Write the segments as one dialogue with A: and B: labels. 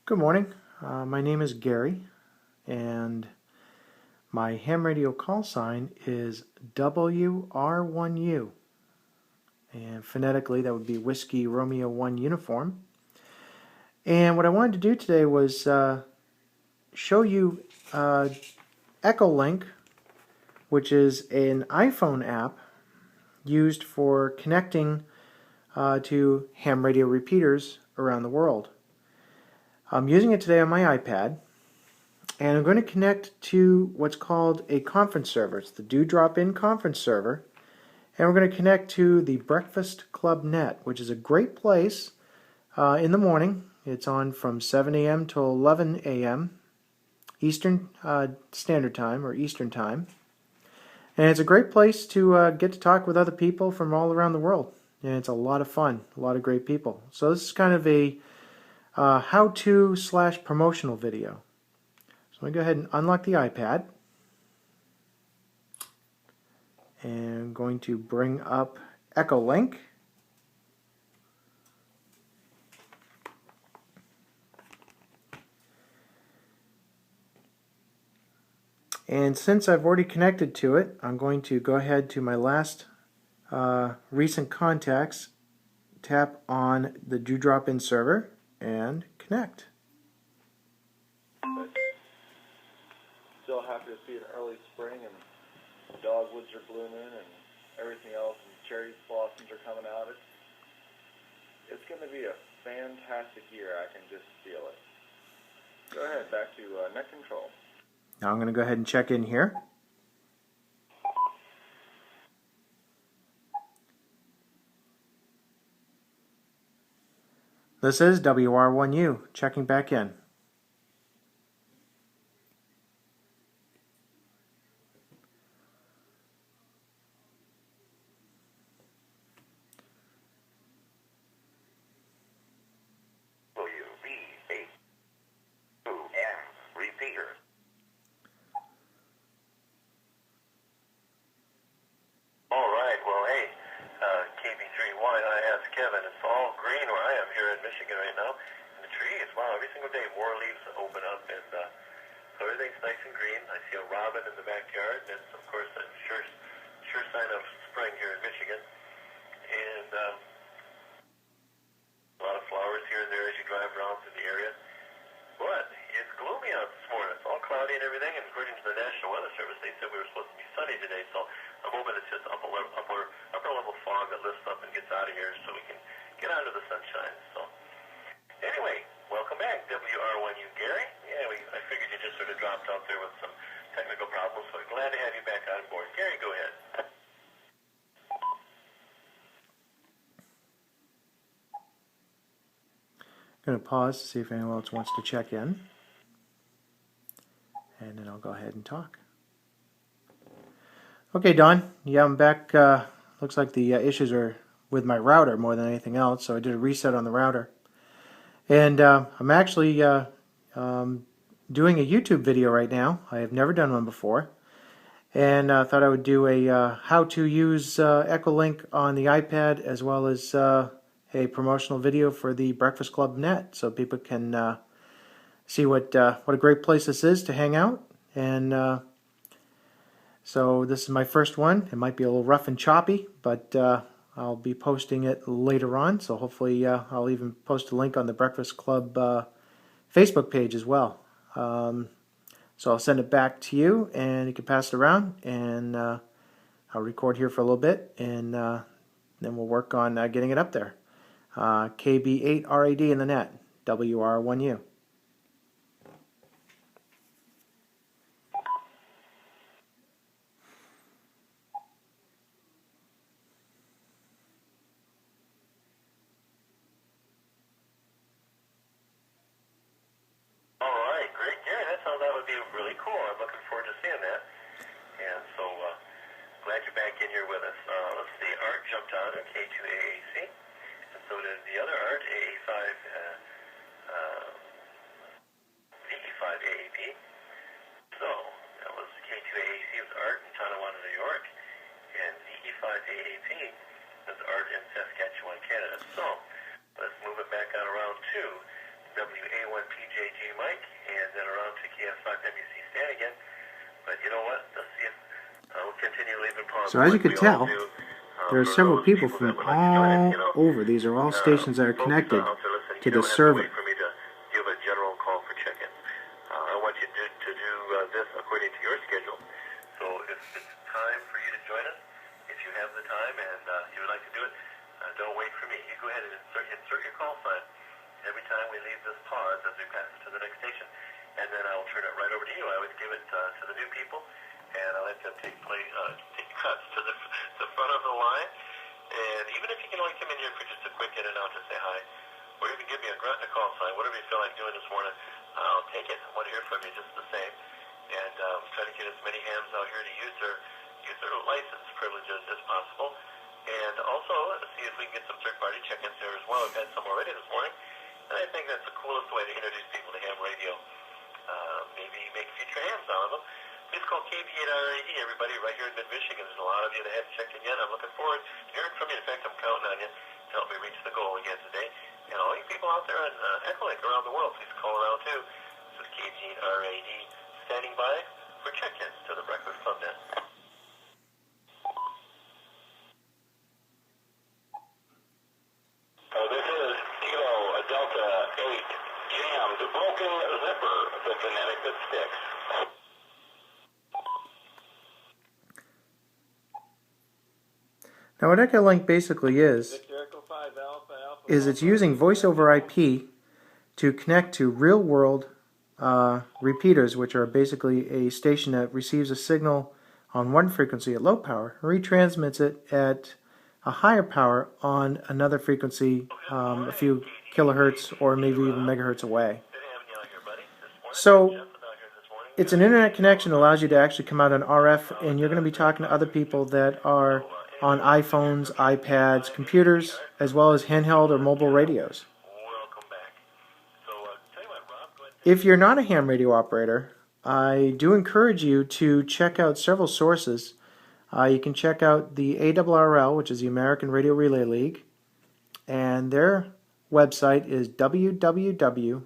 A: Good morning. My name is Gary, and my ham radio call sign is WR1U. And phonetically, that would be Whiskey Romeo 1 Uniform. And what I wanted to do today was show you Echolink, which is an iPhone app used for connecting to ham radio repeaters around the world. I'm using it today on my iPad, and I'm going to connect to what's called a conference server. It's the Do-Drop-In conference server, and we're going to connect to the Breakfast Club Net, which is a great place in the morning. It's on from 7 a.m. till 11 a.m. Eastern Standard Time, or Eastern Time. And it's a great place to get to talk with other people from all around the world. And it's a lot of fun, a lot of great people. So this is kind of a how-to / promotional video. So I'm going to go ahead and unlock the iPad. And I'm going to bring up Echolink. And since I've already connected to it, I'm going to go ahead to my last recent contacts, tap on the Do-Drop-In server, and connect.
B: Still happy to see an early spring, and the dogwoods are blooming and everything else, and cherry blossoms are coming out. It's going to be a fantastic year. I can just feel it. Go ahead, back to net control.
A: Now I'm going to go ahead and check in here. This is WR1U, checking back in.
C: Repeater. All right, well, hey, KB31, I asked Kevin, it's all green where I am here in Michigan right now. And the trees, wow, every single day more leaves open up, and so everything's nice and green. I see a robin in the backyard, and it's, of course, a sure sign of spring here in Michigan. And a lot of flowers here and there as you drive around through the area. But it's gloomy out this morning. It's all cloudy and everything, and according to the National Weather Service, they said we were supposed to be sunny today, so I'm hoping it's just upper level fog that lifts up and gets out of here so we can get out of the sunshine. So anyway, welcome back, WR1U Gary. Yeah, I figured you just sort of dropped out there with some technical problems, so glad to have you back on board. Gary, go ahead.
A: I'm going to pause to see if anyone else wants to check in. And then I'll go ahead and talk. Okay, Don. Yeah, I'm back. Looks like the issues are with my router more than anything else, so I did a reset on the router. And I'm actually doing a YouTube video right now. I have never done one before. And I thought I would do a how to use Echolink on the iPad, as well as a promotional video for the Breakfast Club Net, so people can see what a great place this is to hang out. And so this is my first one. It might be a little rough and choppy, but I'll be posting it later on. So hopefully I'll even post a link on the Breakfast Club Facebook page as well. So I'll send it back to you, and you can pass it around, and I'll record here for a little bit, and then we'll work on getting it up there. KB8RAD in the net, WR1U.
C: All right, great, Gary. That would be really cool. I'm looking forward to seeing that. And so glad you're back in here with us. Let's see, Art jumped on at K2AAC, and so did the other Art, VE5AAP. So that was K2AAC was Art in Tonawanda, New York, and VE5AAP is Art in Saskatchewan, Canada. So let's move it back on around to WA1PJ know what? Let's see if we'll continue leaving pawns.
A: So as you
C: Like
A: can
C: we all
A: tell,
C: do,
A: there are
C: for
A: several
C: those
A: people
C: that
A: from
C: would like to join us,
A: all over. These are all stations that are
C: folks
A: connected
C: out there listening,
A: to
C: you
A: the
C: don't have to wait
A: server.
C: for me to give a general call for check-ins. I want you to do this according to your schedule. So if it's time for you to join us, if you have the time and you would like to do it, don't wait for me. You go ahead and insert your call sign every time we leave this pause as we pass it to the next station, and then I'll turn it right over to you. I always give it to the new people, and I let them take cuts to the front of the line. And even if you can only come in here for just a quick in and out to say hi, or even give me a grunt and a call sign, whatever you feel like doing this morning, I'll take it. I want to hear from you just the same. And try to get as many hams out here to use their license privileges as possible. And also see if we can get some third-party check-ins there as well. We've had some already this morning. And I think that's the coolest way to introduce people to ham radio. Maybe make future hams out of them. Please call KB8RAD, everybody, right here in mid-Michigan. There's a lot of you that haven't checked in yet. I'm looking forward to hearing from you. In fact, I'm counting on you to help me reach the goal again today. And all you people out there on Echolink around the world, please call around too. This is KB8RAD standing by for check-ins to the Breakfast Club Net. This is Kilo Delta 8 Jam, the broken zipper, the Connecticut Sticks.
A: Now what Echolink basically is it's using voice over IP to connect to real-world repeaters, which are basically a station that receives a signal on one frequency at low power, and retransmits it at a higher power on another frequency a few kilohertz or maybe even megahertz away. So it's an internet connection that allows you to actually come out on RF, and you're going to be talking to other people that are on iPhones, iPads, computers, as well as handheld or mobile radios. If you're not a ham radio operator, I do encourage you to check out several sources. You can check out the ARRL, which is the American Radio Relay League, and their website is www.arrl.org,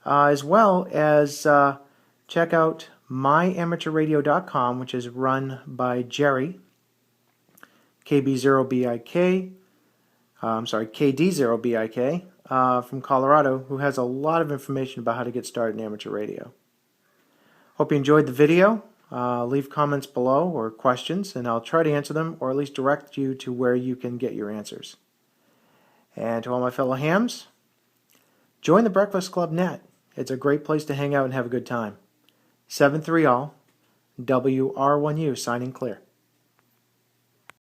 A: as well as check out myamateurradio.com, which is run by Jerry, KD0BIK, from Colorado, who has a lot of information about how to get started in amateur radio. Hope you enjoyed the video. Leave comments below or questions, and I'll try to answer them, or at least direct you to where you can get your answers. And to all my fellow hams, join the Breakfast Club Net. It's a great place to hang out and have a good time. 7-3 all, WR1U signing clear.